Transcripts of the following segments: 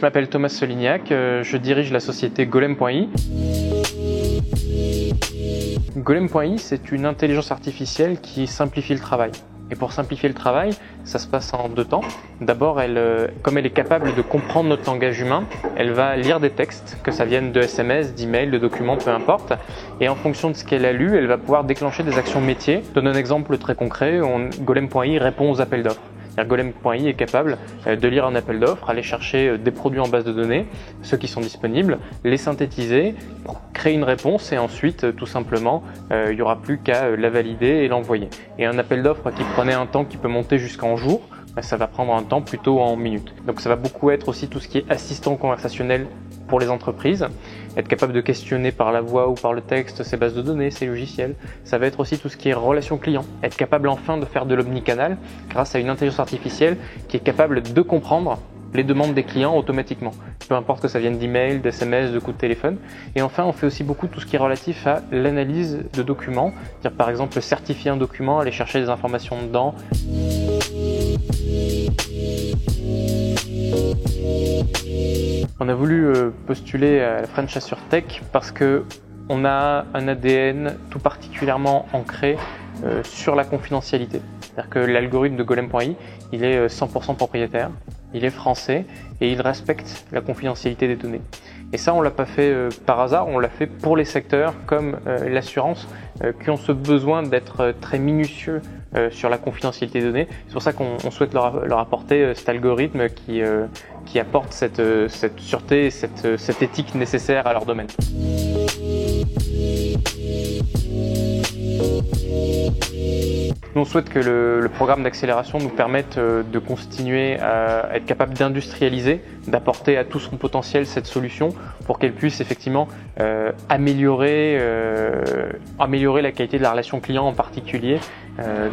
m'appelle Thomas Solignac, je dirige la société Golem.i. Golem.i, c'est une intelligence artificielle qui simplifie le travail. Et pour simplifier le travail, ça se passe en 2 temps. D'abord, comme elle est capable de comprendre notre langage humain, elle va lire des textes, que ça vienne de SMS, d'emails, de documents, peu importe. Et en fonction de ce qu'elle a lu, elle va pouvoir déclencher des actions métiers. Je donne un exemple très concret, Golem.i répond aux appels d'offres. Golem.i est capable de lire un appel d'offres, aller chercher des produits en base de données, ceux qui sont disponibles, les synthétiser pour créer une réponse et ensuite, tout simplement, il n'y aura plus qu'à la valider et l'envoyer. Et un appel d'offres qui prenait un temps qui peut monter jusqu'en jours, ça va prendre un temps plutôt en minutes. Donc ça va beaucoup être aussi tout ce qui est assistant conversationnel pour les entreprises, être capable de questionner par la voix ou par le texte ces bases de données, ces logiciels. Ça va être aussi tout ce qui est relation client, être capable enfin de faire de l'omnicanal grâce à une intelligence artificielle qui est capable de comprendre les demandes des clients automatiquement. Peu importe que ça vienne d'emails, d'SMS, de coups de téléphone. Et enfin, on fait aussi beaucoup tout ce qui est relatif à l'analyse de documents, c'est-à-dire par exemple certifier un document, aller chercher des informations dedans. On a voulu postuler à la French AssureTech parce que on a un ADN tout particulièrement ancré sur la confidentialité. C'est-à-dire que l'algorithme de Golem.i, il est 100% propriétaire, il est français et il respecte la confidentialité des données. Et ça, on l'a pas fait par hasard, on l'a fait pour les secteurs comme l'assurance qui ont ce besoin d'être très minutieux sur la confidentialité des données. C'est pour ça qu'on souhaite leur apporter cet algorithme qui apporte cette sûreté et cette éthique nécessaire à leur domaine. Nous, on souhaite que le programme d'accélération nous permette de continuer à être capable d'industrialiser, d'apporter à tout son potentiel cette solution pour qu'elle puisse effectivement améliorer la qualité de la relation client en particulier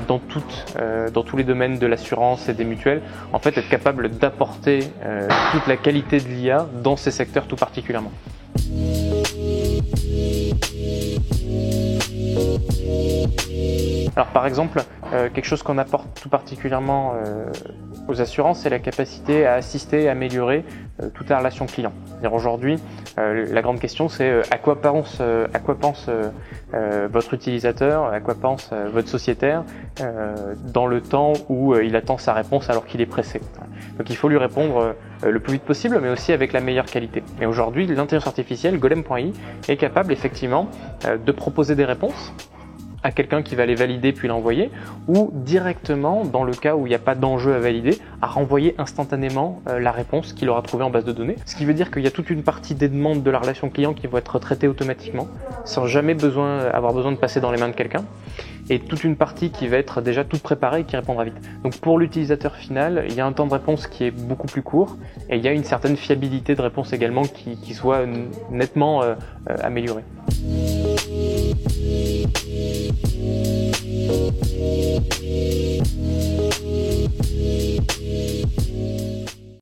dans tous les domaines de l'assurance et des mutuelles. En fait, être capable d'apporter toute la qualité de l'IA dans ces secteurs tout particulièrement. Alors par exemple, quelque chose qu'on apporte tout particulièrement aux assurances, c'est la capacité à assister et améliorer toute la relation client. Aujourd'hui, la grande question c'est à quoi pense votre utilisateur, à quoi pense votre sociétaire dans le temps où il attend sa réponse alors qu'il est pressé. Donc il faut lui répondre le plus vite possible, mais aussi avec la meilleure qualité. Et aujourd'hui, l'intelligence artificielle, Golem.i, est capable effectivement de proposer des réponses à quelqu'un qui va les valider puis l'envoyer, ou directement, dans le cas où il n'y a pas d'enjeu à valider, à renvoyer instantanément la réponse qu'il aura trouvée en base de données. Ce qui veut dire qu'il y a toute une partie des demandes de la relation client qui vont être traitées automatiquement, sans jamais avoir besoin de passer dans les mains de quelqu'un, et toute une partie qui va être déjà toute préparée et qui répondra vite. Donc pour l'utilisateur final, il y a un temps de réponse qui est beaucoup plus court, et il y a une certaine fiabilité de réponse également qui soit nettement améliorée.